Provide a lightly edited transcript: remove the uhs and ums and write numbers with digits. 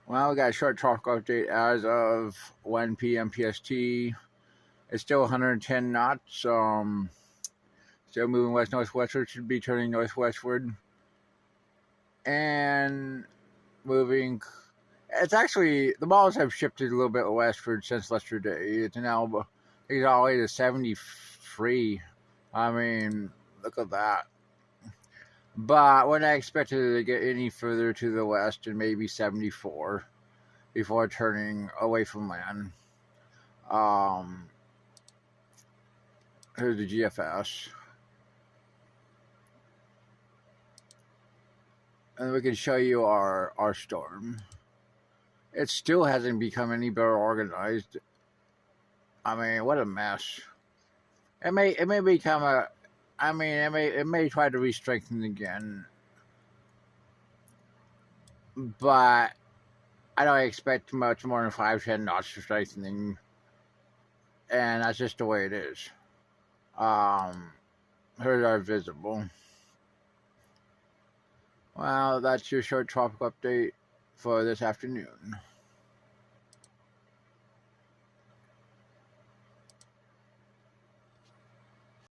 Well, we got a short tropical update as of 1 p.m. PST. It's still 110 knots. Still moving west northwestward. Should be turning northwestward and moving. It's actually the balls have shifted a little bit westward since yesterday. It's now it's all the way to 73. I mean, look at that. But when I expected it to get any further to the west and maybe 74 before turning away from land. Here's the GFS. And we can show you our storm. It still hasn't become any better organized. I mean, what a mess. It may become a. I mean, it may try to re-strengthen again, but I don't expect much more than 5-10 knots of strengthening, and that's just the way it is. Here's our visible. Well, that's your short tropical update for this afternoon.